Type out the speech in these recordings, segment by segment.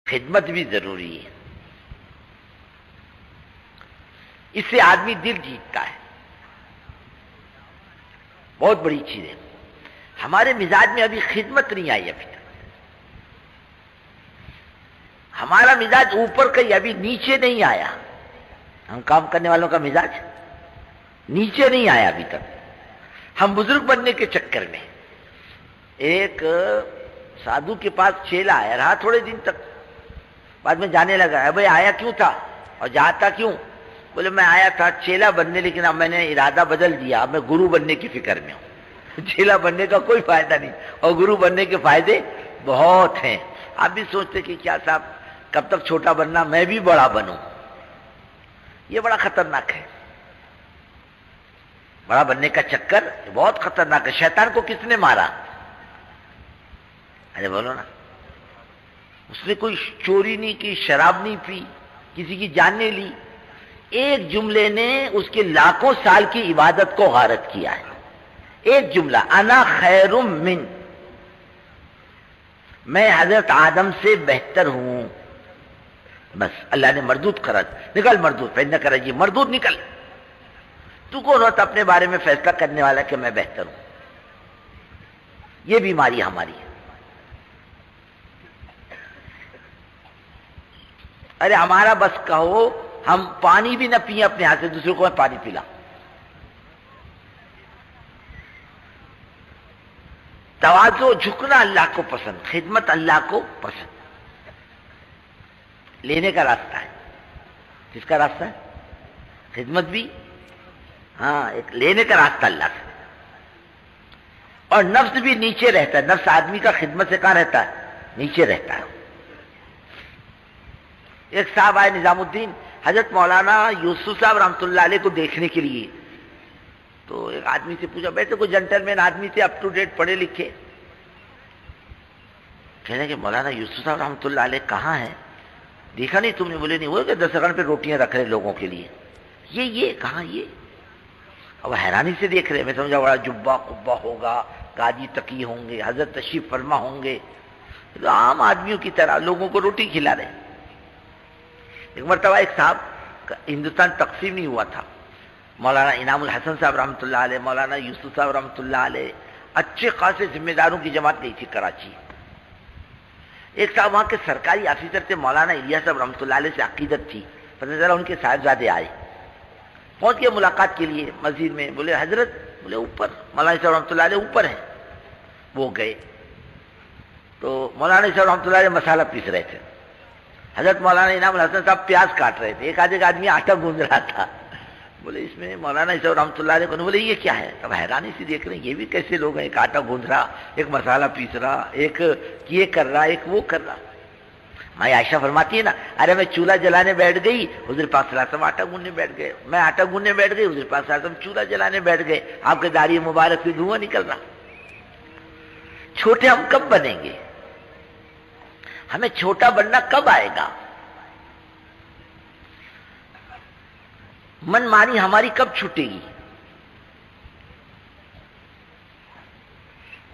خدمت بھی ضروری ہے، اس سے آدمی دل جیتتا ہے، بہت بڑی چیز ہے۔ ہمارے مزاج میں ابھی خدمت نہیں آئی، ابھی تک ہمارا مزاج اوپر کا ہی، ابھی نیچے نہیں آیا۔ ہم کام کرنے والوں کا مزاج نیچے نہیں آیا ابھی تک۔ ہم بزرگ بننے کے چکر میں، ایک سادھو کے پاس چیلا آیا، رہا تھوڑے دن تک، بعد میں جانے لگا، بھائی آیا کیوں تھا اور جاتا کیوں؟ بولے میں آیا تھا چیلا بننے، لیکن اب میں نے ارادہ بدل دیا، اب میں گرو بننے کی فکر میں ہوں۔ چیلا بننے کا کوئی فائدہ نہیں، اور گرو بننے کے فائدے بہت ہیں۔ آپ بھی سوچتے کہ کیا صاحب کب تک چھوٹا بننا، میں بھی بڑا بنوں، یہ بڑا خطرناک ہے۔ بڑا بننے کا چکر بہت خطرناک ہے۔ شیطان کو کس نے مارا؟ ارے بولو نا، اس نے کوئی چوری نہیں کی، شراب نہیں پی، کسی کی جان نہیں لی، ایک جملے نے اس کے لاکھوں سال کی عبادت کو غارت کیا ہے۔ ایک جملہ، انا خیر من، میں حضرت آدم سے بہتر ہوں، بس اللہ نے مردود کرا، نکل مردود، پھر نہ کرا جی مردود نکل۔ تو کون ہوتا اپنے بارے میں فیصلہ کرنے والا کہ میں بہتر ہوں؟ یہ بیماری ہماری ہے۔ ارے ہمارا بس کہو ہم پانی بھی نہ پیئیں اپنے ہاتھ سے، دوسروں کو میں پانی پلا۔ تواضع، جھکنا اللہ کو پسند، خدمت اللہ کو پسند، لینے کا راستہ ہے۔ کس کا راستہ ہے؟ خدمت بھی، ہاں، ایک لینے کا راستہ اللہ سے۔ اور نفس بھی نیچے رہتا ہے، نفس آدمی کا خدمت سے کہاں رہتا ہے؟ نیچے رہتا ہے۔ ایک صاحب آئے نظام الدین، حضرت مولانا یوسف صاحب رحمۃ اللہ علیہ کو دیکھنے کے لیے، تو ایک آدمی سے پوچھا، بیٹھے کوئی جنٹل مین آدمی تھے، اپ ٹو ڈیٹ پڑھے لکھے، کہنے کہ مولانا یوسف صاحب رحمۃ اللہ علیہ کہاں ہے؟ دیکھا نہیں تم نے؟ بولے نہیں، وہ کہ دسترخوان پہ روٹیاں رکھ رہے لوگوں کے لیے، یہ کہاں یہ؟ اب حیرانی سے دیکھ رہے، میں سمجھا بڑا جبہ قبہ ہوگا، قاضی تقی ہوں گے، حضرت تشریف فرما ہوں گے، تو عام آدمیوں کی طرح لوگوں کو روٹی کھلا رہے۔ ایک مرتبہ ایک صاحب، ہندوستان تقسیم نہیں ہوا تھا، مولانا انعام الحسن صاحب رحمۃ اللہ علیہ، مولانا یوسف صاحب رحمۃ اللہ علیہ، اچھے خاصے ذمہ داروں کی جماعت گئی تھی کراچی۔ ایک صاحب وہاں کے سرکاری آفیسر تھے، مولانا الیاس صاحب رحمۃ اللہ علیہ سے عقیدت تھی، پتہ چلا ان کے صاحبزادے آئے، پہنچ گئے ملاقات کے لیے مسجد میں، بولے حضرت، بولے اوپر، مولانا صاحب رحمۃ اللہ علیہ اوپر ہیں۔ وہ گئے تو مولانا صاحب رحمۃ اللہ علیہ مسالہ پیس رہے تھے، حضرت مولانا انعام الحسن صاحب پیاز کاٹ رہے تھے، ایک آدھے آدمی آٹا گوندھ رہا تھا۔ بولے اس میں مولانا صاحب رحمۃ اللہ علیہ کو بولے یہ کیا ہے؟ تب حیرانی سے دیکھ رہے ہیں یہ بھی کیسے لوگ ہیں، ایک آٹا گوندھ رہا، ایک مسالہ پیس رہا، ایک یہ کر رہا، ایک وہ کر رہا۔ ماں عائشہ فرماتی ہے نا، ارے میں چولہا جلانے بیٹھ گئی، حضور پاک صلی اللہ علیہ وسلم آٹا گوندنے بیٹھ گئے، میں آٹا گوندنے بیٹھ گئی، حضور پاک صلی اللہ علیہ وسلم چولہا جلانے بیٹھ گئے، آپ کے داڑھی مبارک سے دھواں نکل رہا۔ چھوٹے ہم کب بنیں گے؟ ہمیں چھوٹا بننا کب آئے گا؟ من مانی ہماری کب چھوٹے گی؟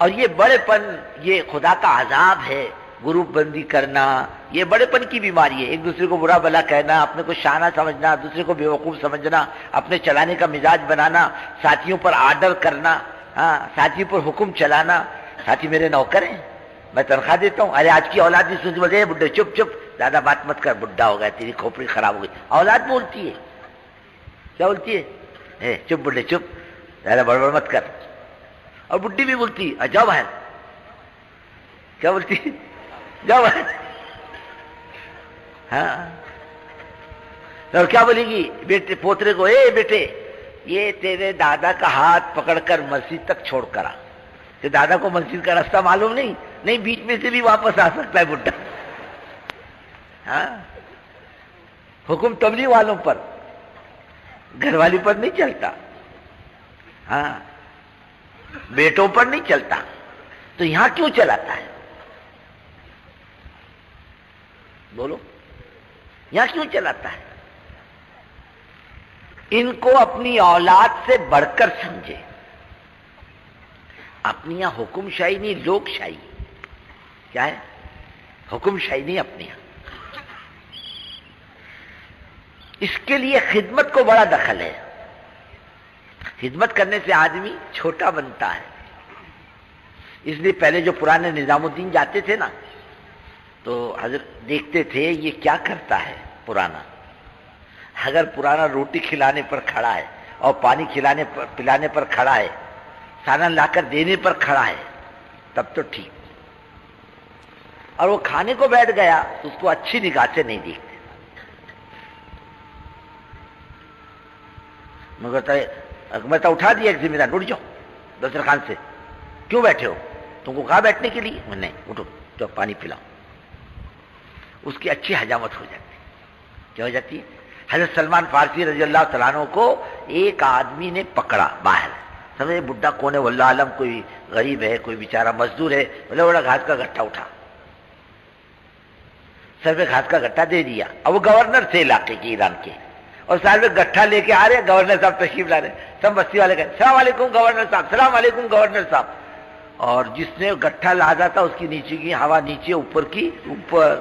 اور یہ بڑے پن، یہ خدا کا عذاب ہے، گروپ بندی کرنا، یہ بڑے پن کی بیماری ہے۔ ایک دوسرے کو برا بلا کہنا، اپنے کو شانہ سمجھنا، دوسرے کو بیوقوف سمجھنا، اپنے چلانے کا مزاج بنانا، ساتھیوں پر آرڈر کرنا، ہاں، ساتھی پر حکم چلانا۔ ساتھی میرے نوکر ہیں، میں تنخواہ دیتا ہوں، ارے آج کی اولاد بھی سنتی، بولتے بڈھے چپ چپ، زیادہ بات مت کر، بڈھا ہو گیا، تیری کھوپڑی خراب ہو گئی۔ اولاد بولتی ہے، کیا بولتی ہے؟ چپ بڈھے چپ، زیادہ بڑبڑ مت کر۔ اور بڈھی بھی بولتی ہے، جاؤ باہر، کیا بولتی ہے؟ جاؤ باہر۔ ہاں، اور کیا بولے گی بیٹے پوترے کو، اے بیٹے یہ تیرے دادا کا ہاتھ پکڑ کر مسجد تک چھوڑ کر آ، کہ دادا کو مسجد کا راستہ معلوم نہیں، بیچ میں سے بھی واپس آ سکتا ہے بڈھا۔ ہاں، حکم تبلیغ والوں پر، گھر والی پر نہیں چلتا، ہاں، بیٹوں پر نہیں چلتا، تو یہاں کیوں چلاتا ہے؟ بولو، یہاں کیوں چلاتا ہے؟ ان کو اپنی اولاد سے بڑھ کر سمجھے۔ اپنی یہاں حکم شاہی نہیں، لوک شاہی۔ کیا ہے؟ حکم شاہی نہیں اپنے یہاں، اس کے لیے خدمت کو بڑا دخل ہے. خدمت کرنے سے آدمی چھوٹا بنتا ہے. اس لیے پہلے جو پرانے نظام الدین جاتے تھے نا تو حضرت دیکھتے تھے یہ کیا کرتا ہے پرانا. اگر پرانا روٹی کھلانے پر کھڑا ہے اور پانی پلانے پر کھڑا ہے، سالن لا کر دینے پر کھڑا ہے، تب تو ٹھیک. اور وہ کھانے کو بیٹھ گیا تو اس کو اچھی نگاہ سے نہیں دیکھتے. میں تو اٹھا دیا ایک ذمہ دار، اٹھ جاؤ دسترخوان سے. کیوں بیٹھے ہو؟ تم کو کہا بیٹھنے کے لیے؟ نہیں، اٹھو جو پانی پلاؤ. اس کی اچھی حجامت ہو جاتی. کیا ہو جاتی ہے؟ حضرت سلمان فارسی رضی اللہ تعالیٰ عنہ کو ایک آدمی نے پکڑا باہر. سمجھے بڈھا کون ہے واللہ عالم، کوئی غریب ہے، کوئی بیچارہ مزدور ہے، بڑا بڑا گھاس کا گٹھا اٹھا، سر پہ گھاس کا گٹھا دے دیا. اب وہ گورنر تھے علاقے کے، ایران کے، اور سال میں گٹھا لے کے آ رہے. گورنر صاحب تشریف لا رہے. سب بستی والے کہتے السلام علیکم گورنر صاحب، السلام علیکم گورنر صاحب. اور جس نے گٹھا لادا تھا اس کی نیچے کی ہوا نیچے، اوپر کی اوپر.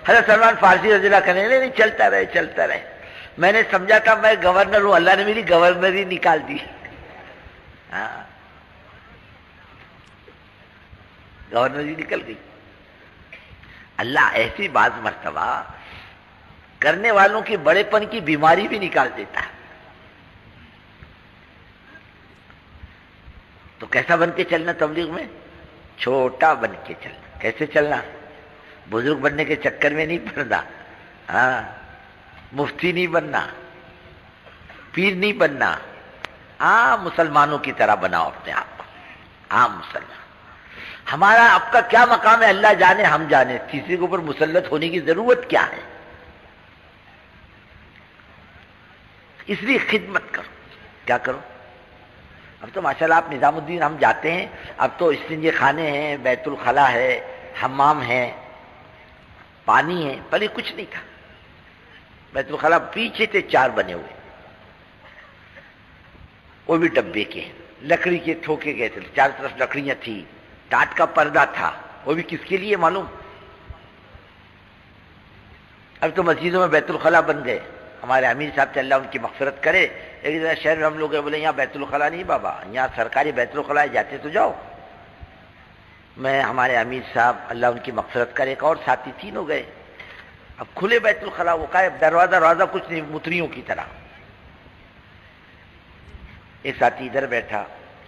حضرت سلمان فارسی رضی اللہ کہنے نہیں چلتا رہے چلتا رہے. میں نے سمجھا تھا میں گورنر ہوں، اللہ نے میری گورنری نکال دی. ہاں، گورنری نکل گئی. اللہ ایسی بعض مرتبہ کرنے والوں کی بڑے پن کی بیماری بھی نکال دیتا ہے. تو کیسا بن کے چلنا تبلیغ میں؟ چھوٹا بن کے چلنا. کیسے چلنا؟ بزرگ بننے کے چکر میں نہیں پڑنا. ہاں، مفتی نہیں بننا، پیر نہیں بننا. عام مسلمانوں کی طرح بناؤ اپنے آپ کو، عام مسلمان. ہمارا آپ کا کیا مقام ہے اللہ جانے، ہم جانے. کسی کے اوپر مسلط ہونے کی ضرورت کیا ہے؟ اس لیے خدمت کرو. کیا کرو؟ اب تو ماشاءاللہ آپ نظام الدین ہم جاتے ہیں، اب تو استنجے خانے ہیں، بیت الخلا ہے، حمام ہے، پانی ہے. پہلے کچھ نہیں تھا. بیت الخلا پیچھے تھے 4 بنے ہوئے، وہ بھی ڈبے کے، لکڑی کے ٹھوکے گئے تھے، چاروں طرف لکڑیاں تھی، ٹاٹ کا پردہ تھا. وہ بھی کس کے لیے معلوم؟ اب تو مسجدوں میں بیت الخلا بن گئے. ہمارے امیر صاحب سے اللہ ان کی مغفرت کرے، ایک جگہ شہر میں ہم لوگ بولے یہاں بیت الخلا نہیں بابا، یہاں سرکاری بیت الخلا جاتے تو جاؤ. میں ہمارے امیر صاحب اللہ ان کی مغفرت کرے، ایک اور ساتھی، تینوں گئے. اب کھلے بیت الخلا، وہ کا دروازہ کچھ نہیں، متریوں کی طرح. ایک ساتھی ادھر بیٹھا،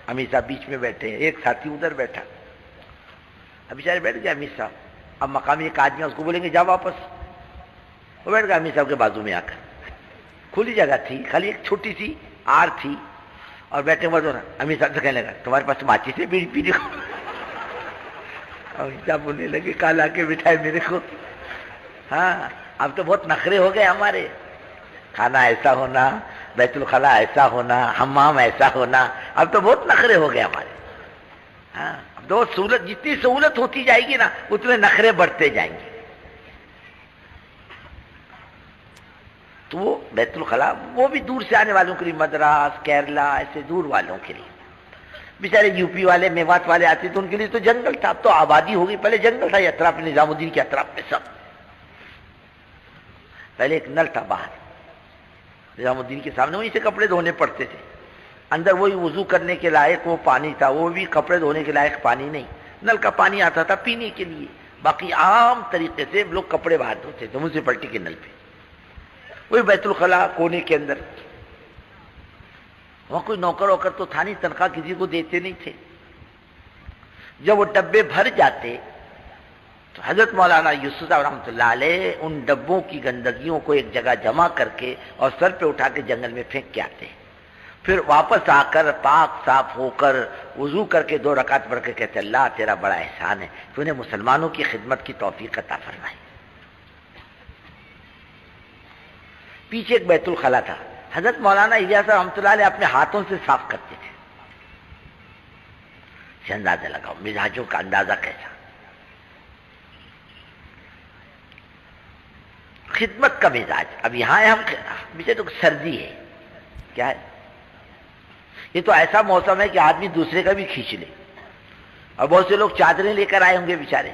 امیر صاحب بیچ میں بیٹھے، ایک ساتھی ادھر بیٹھا. اب بیچارے بیٹھ گئے امیر صاحب. اب مقامی ایک آدمی اس کو بولیں گے جا واپس. وہ بیٹھ گیا امیر صاحب کے بازو میں آ کر. کھلی جگہ تھی، خالی ایک چھوٹی سی آر تھی، اور بیٹھے بعد امیر صاحب سے کہنے لگا تمہارے پاس ماچس ہے بیڑی پینے کو؟ امیر صاحب بولنے لگے کال آ کے بٹھائے میرے کو. ہاں، اب تو بہت نخرے ہو گئے ہمارے. کھانا ایسا ہونا، بیت الخلا ایسا ہونا، حمام ایسا ہونا، اب تو بہت نخرے ہو گئے ہمارے. ہاں، اب تو سہولت، جتنی سہولت ہوتی جائے گی نا اتنے نخرے بڑھتے جائیں گے. تو وہ بیت الخلا وہ بھی دور سے آنے والوں کے لیے، مدراس، کیرلا، ایسے دور والوں کے لیے. بیچارے یو پی والے، میوات والے آتے تو ان کے لیے تو جنگل تھا. اب تو آبادی ہو گئی، پہلے جنگل تھا یہ اطراف میں، نظام الدین کے اطراف میں سب. پہلے ایک نل تھا باہر نظام الدین کے سامنے، وہیں سے کپڑے دھونے پڑتے تھے. اندر وہی وضو کرنے کے لائق وہ پانی تھا، وہ بھی کپڑے دھونے کے لائق پانی نہیں. نل کا پانی آتا تھا پینے کے لیے، باقی عام طریقے سے لوگ کپڑے باہر دھوتے تھے میونسپلٹی کے نل پہ. وہی بیت الخلا کونے کے اندر. وہاں کوئی نوکر ووکر تو تھا نہیں، تنخواہ کسی کو دیتے نہیں تھے. جب وہ ڈبے بھر جاتے تو حضرت مولانا یوسف صاحب رحمۃ اللہ علیہ ان ڈبوں کی گندگیوں کو ایک جگہ جمع کر کے اور سر پہ اٹھا کے جنگل میں پھینک کے آتے. پھر واپس آ کر پاک صاف ہو کر وضو کر کے 2 رکعت پڑھ کے کہتے اللہ تیرا بڑا احسان ہے تو نے مسلمانوں کی خدمت کی توفیق عطا فرمائی. پیچھے ایک بیت الخلا تھا، حضرت مولانا الیاس رحمۃ اللہ علیہ اپنے ہاتھوں سے صاف کرتے تھے. سے اندازہ لگاؤ مزاجوں کا اندازہ کیسا. خدمت کا مزاج. اب یہاں ہے ہم پیچھے تو سردی ہے، کیا ہے یہ تو ایسا موسم ہے کہ آدمی دوسرے کا بھی کھینچ لے. اور بہت سے لوگ چادریں لے کر آئے ہوں گے بیچارے،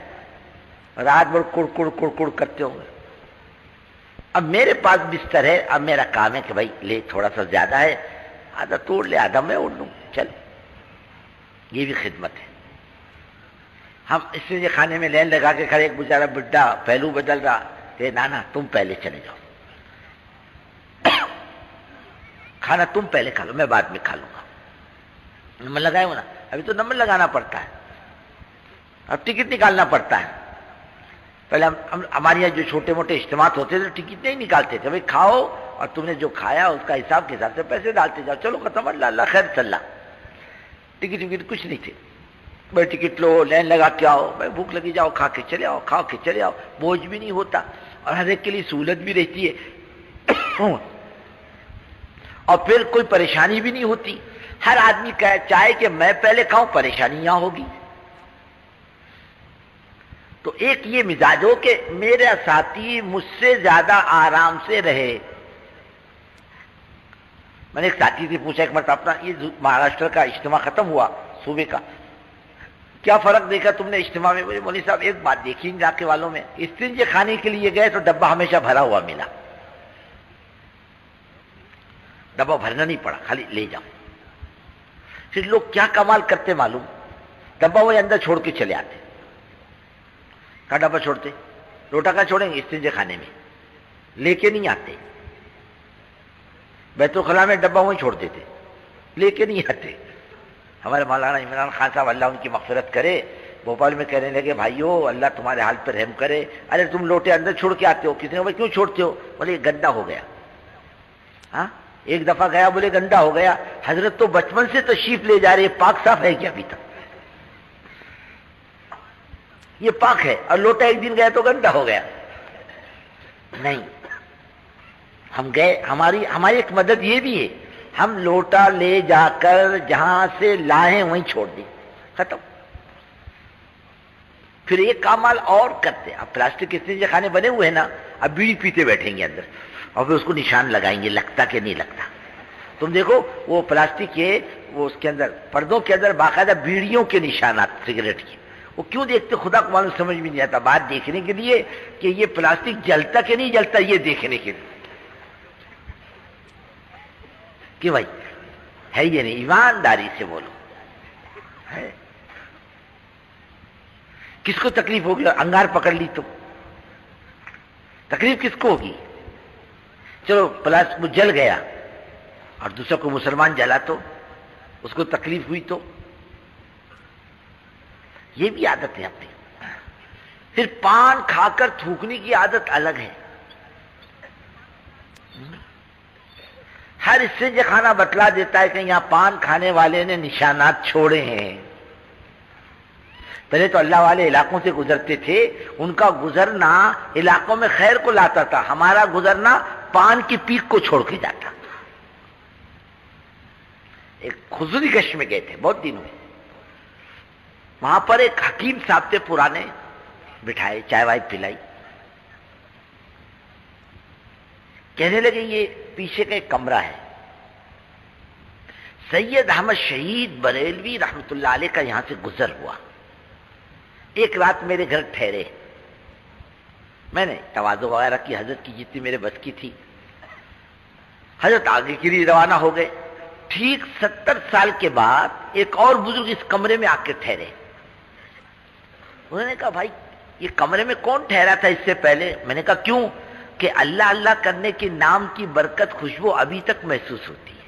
رات بھر کڑ کڑ کڑ کڑ کرتے ہوں گے. اب میرے پاس بستر ہے، اب میرا کام ہے کہ بھائی لے تھوڑا سا زیادہ ہے، آدھا توڑ لے، آدھا میں اوڑھ لوں، چل، یہ بھی خدمت ہے۔ ہم اس لیے کھانے میں لین لگا کے کھڑے، ایک بیچارہ بڈھا پہلو بدل رہا کہ نانا تم پہلے چلے جاؤ، کھانا تم پہلے کھا لو، میں بعد میں کھا لوں گا، نمبر لگائے ہو نا، ابھی تو نمبر لگانا پڑتا ہے، اب ٹکٹ نکالنا پڑتا ہے۔ پہلے ہمارے یہاں جو چھوٹے موٹے اجتماعات ہوتے تھے ٹکٹ نہیں نکالتے تھے، بھائی کھاؤ اور تم نے جو کھایا اس کا حساب کے حساب سے پیسے ڈالتے جاؤ، چلو ختم، اللہ اللہ خیر چل رہا، ٹکٹ وکٹ کچھ نہیں تھے، بھائی ٹکٹ لو، لین لگا کے آؤ، بھائی بھوک لگی جاؤ کھا کے چلے آؤ، کھا کے چلے آؤ، بوجھ بھی نہیں ہوتا اور ہر ایک کے لیے سہولت بھی رہتی ہے اور پھر کوئی پریشانی بھی نہیں ہوتی۔ ہر آدمی چاہے کہ میں پہلے کھاؤں، پریشانی یہاں ہوگی۔ تو ایک یہ مزاج ہو کہ میرے ساتھی مجھ سے زیادہ آرام سے رہے۔ میں نے ایک ساتھی سے پوچھا ایک مرتبہ، اپنا یہ مہاراشٹر کا اجتماع ختم ہوا صوبے کا، کیا فرق دیکھا تم نے اجتماع میں؟ مولوی صاحب ایک بات دیکھی علاقے والوں میں، استنجے کھانے کے لیے گئے تو ڈبہ ہمیشہ بھرا ہوا ملا، ڈبہ بھرنا نہیں پڑا، خالی لے جاؤ۔ پھر لوگ کیا کمال کرتے معلوم، ڈبہ وہ اندر چھوڑ کے چلے آتے۔ کہاں ڈبہ چھوڑتے؟ لوٹا کا چھوڑیں گے استنجے خانے میں، لے کے نہیں آتے۔ بیت الخلاء میں ڈبہ وہیں چھوڑ دیتے، لے کے نہیں آتے۔ ہمارے مولانا عمران خان صاحب اللہ ان کی مغفرت کرے، بھوپال میں کہنے لگے بھائیو اللہ تمہارے حال پر رحم کرے، ارے تم لوٹے اندر چھوڑ کے آتے ہو، کسی نے بھائی کیوں چھوڑتے ہو؟ بولے گندا ہو گیا۔ ہاں ایک دفعہ گیا، بولے گندا ہو گیا۔ حضرت تو بچپن سے تشریف لے جا رہے، پاک صاف ہے کیا ابھی تک؟ یہ پاک ہے، اور لوٹا ایک دن گیا تو گندا ہو گیا؟ نہیں، ہم گئے، ہماری ایک مدد یہ بھی ہے، ہم لوٹا لے جا کر جہاں سے لائیں وہیں چھوڑ دیں، ختم۔ پھر ایک کامال اور کرتے، اب پلاسٹک کے استنجے خانے بنے ہوئے ہیں نا، اب بیڑی پیتے بیٹھیں گے اندر اور پھر اس کو نشان لگائیں گے، لگتا کہ نہیں لگتا۔ تم دیکھو وہ پلاسٹک کے وہ اس کے اندر پردوں کے اندر باقاعدہ بیڑیوں کے نشانات سگریٹ کے، وہ کیوں دیکھتے خدا کو معلوم، سمجھ بھی نہیں آتا، بات دیکھنے کے لیے کہ یہ پلاسٹک جلتا کہ نہیں جلتا، یہ دیکھنے کے لیے کہ بھائی ہے یہ نہیں، ایمانداری سے بولو ہے۔ کس کو تکلیف ہوگی؟ انگار پکڑ لی تو تکلیف کس کو ہوگی؟ چلو پلاسٹک جل گیا اور دوسرا کو مسلمان جلا تو اس کو تکلیف ہوئی تو یہ بھی عادت ہے اپنی۔ پھر پان کھا کر تھوکنے کی عادت الگ ہے۔ ہر استنجے خانہ بتلا دیتا ہے کہ یہاں پان کھانے والے نے نشانات چھوڑے ہیں۔ پہلے تو اللہ والے علاقوں سے گزرتے تھے، ان کا گزرنا علاقوں میں خیر کو لاتا تھا، ہمارا گزرنا پان کی پیک کو چھوڑ کے جاتا۔ ایک خزوری گشت میں گئے تھے بہت دنوں میں، وہاں پر ایک حکیم صاحب تھے پرانے، بٹھائے، چائے وائے پلائی، کہنے لگے یہ پیچھے کا ایک کمرہ ہے، سید احمد شہید بریلوی رحمت اللہ علیہ کا یہاں سے گزر ہوا، ایک رات میرے گھر ٹھہرے، میں نے تواضع وغیرہ کی، حضرت کی جتنی میرے بس کی تھی، حضرت آگے کے لیے روانہ ہو گئے۔ ٹھیک 70 سال کے بعد ایک اور بزرگ اس کمرے میں آ کے ٹھہرے، انہوں نے کہا بھائی یہ کمرے میں کون ٹھہرا تھا اس سے پہلے؟ میں نے کہا کیوں؟ کہ اللہ اللہ کرنے کے نام کی برکت خوشبو ابھی تک محسوس ہوتی ہے۔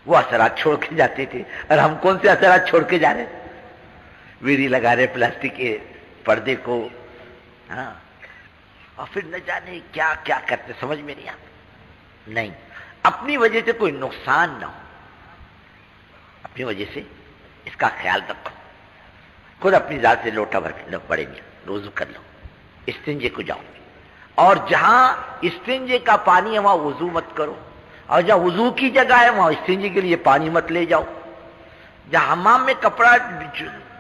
وہ اثرات چھوڑ کے جاتے تھے، اور ہم کون سے اثرات چھوڑ کے جا رہے؟ ویری لگا رہے پلاسٹک کے پردے کو، ہاں، اور پھر نہ جانے کیا کیا کرتے، سمجھ میں نہیں آتا۔ نہیں، اپنی وجہ سے کوئی نقصان نہ ہو، اپنی وجہ سے اس کا خیال رکھو، خود اپنی ذات سے لوٹا بھر کے پڑے گا، روزو کر لو، استنجے کو جاؤ، اور جہاں استنجے کا پانی ہے وہاں وضو مت کرو، اور جہاں وضو کی جگہ ہے وہاں استنجے کے لیے پانی مت لے جاؤ، جہاں حمام میں کپڑا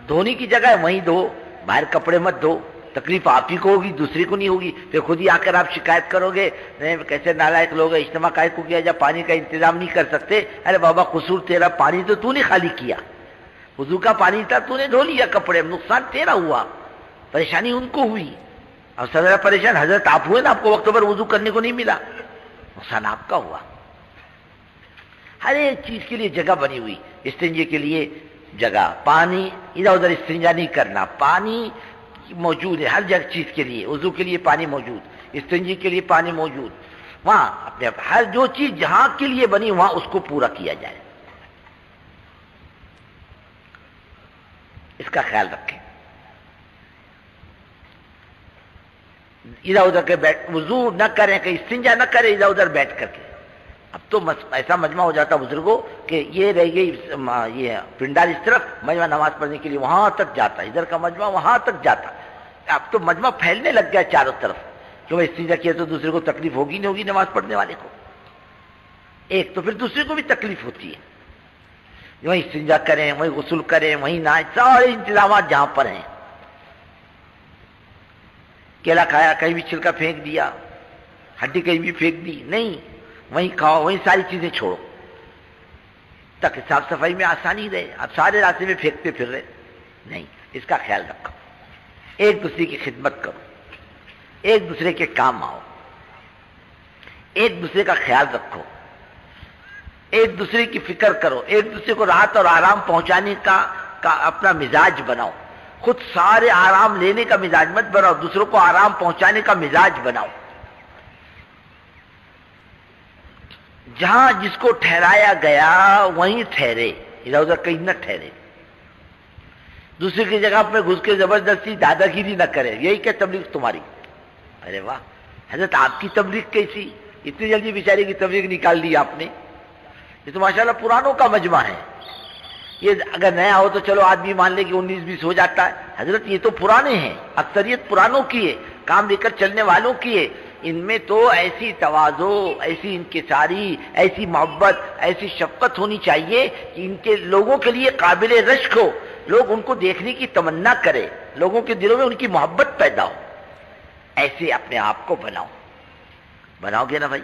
دھونے کی جگہ ہے وہیں دھو، باہر کپڑے مت دھو، تکلیف آپ ہی کو ہوگی، دوسری کو نہیں ہوگی، پھر خود ہی آ کر آپ شکایت کرو گے کیسے نالائق لوگ ہیں، اجتماع کائے کو کیا جا پانی کا انتظام نہیں کر سکتے۔ ارے بابا قصور تیرا، پانی تو نے خالی کیا، وضو کا پانی تھا، تو نے دھو لیا کپڑے، نقصان تیرا ہوا، پریشانی ان کو ہوئی، اب سر پریشان حضرت آپ ہوئے نا، آپ کو وقت پر وضو کرنے کو نہیں ملا، نقصان آپ کا ہوا۔ ہر ایک چیز کے لیے جگہ بنی ہوئی، استنجے کے لیے جگہ، پانی ادھر ادھر استنجا نہیں کرنا، پانی موجود ہے ہر جگہ چیز کے لیے، وضو کے لیے پانی موجود، استنجے کے لیے پانی موجود، وہاں اپنے ہر جو چیز جہاں کے لیے بنی وہاں اس کو پورا کیا جائے، اس کا خیال رکھیں۔ ادھر ادھر کے بیٹھ وضو نہ کریں، کہ استنجا نہ کریں ادھر ادھر بیٹھ کر کے۔ اب تو ایسا مجمع ہو جاتا بزرگوں کہ یہ رہ گئی یہ پنڈال اس طرف، مجمع نماز پڑھنے کے لیے وہاں تک جاتا، ادھر کا مجمع وہاں تک جاتا۔ اب تو مجمع پھیلنے لگ گیا چاروں طرف کہ وہ استنجا کیا تو دوسرے کو تکلیف ہوگی نہیں ہوگی، نماز پڑھنے والے کو ایک تو پھر دوسرے کو بھی تکلیف ہوتی ہے۔ وہیں استنجا کریں، وہیں غسل کریں، وہیں نہائیں، سارے انتظامات جہاں پر ہیں۔ کیلا کھایا کہیں بھی چھلکا پھینک دیا، ہڈی کہیں بھی پھینک دی، نہیں، وہیں کھاؤ، وہیں ساری چیزیں چھوڑو تاکہ صاف صفائی میں آسانی رہے۔ اب سارے راستے میں پھینکتے پھر رہے نہیں، اس کا خیال رکھو، ایک دوسرے کی خدمت کرو، ایک دوسرے کے کام آؤ، ایک دوسرے کا خیال رکھو، ایک دوسرے کی فکر کرو، ایک دوسرے کو راحت اور آرام پہنچانے کا اپنا مزاج بناؤ، خود سارے آرام لینے کا مزاج مت بناؤ، دوسروں کو آرام پہنچانے کا مزاج بناؤ۔ جہاں جس کو ٹھہرایا گیا وہیں ٹھہرے، ادھر ادھر کہیں نہ ٹھہرے، دوسرے کی جگہ میں گھس کے زبردستی دادا گیری نہ کرے، یہی کیا تبلیغ تمہاری؟ ارے واہ حضرت، آپ کی تبلیغ کیسی، اتنی جلدی بیچارے کی تبلیغ نکال دی آپ نے، یہ تو ماشاءاللہ پرانوں کا مجمع ہے، یہ اگر نیا ہو تو چلو آدمی مان لے کہ 19-20 ہو جاتا ہے، حضرت یہ تو پرانے ہیں، اکثریت پرانوں کی ہے، کام لے کر چلنے والوں کی ہے، ان میں تو ایسی تواضع، ایسی انکساری، ایسی محبت، ایسی شفقت ہونی چاہیے کہ ان کے لوگوں کے لیے قابل رشک ہو، لوگ ان کو دیکھنے کی تمنا کرے، لوگوں کے دلوں میں ان کی محبت پیدا ہو، ایسے اپنے آپ کو بناؤ گے نا بھائی؟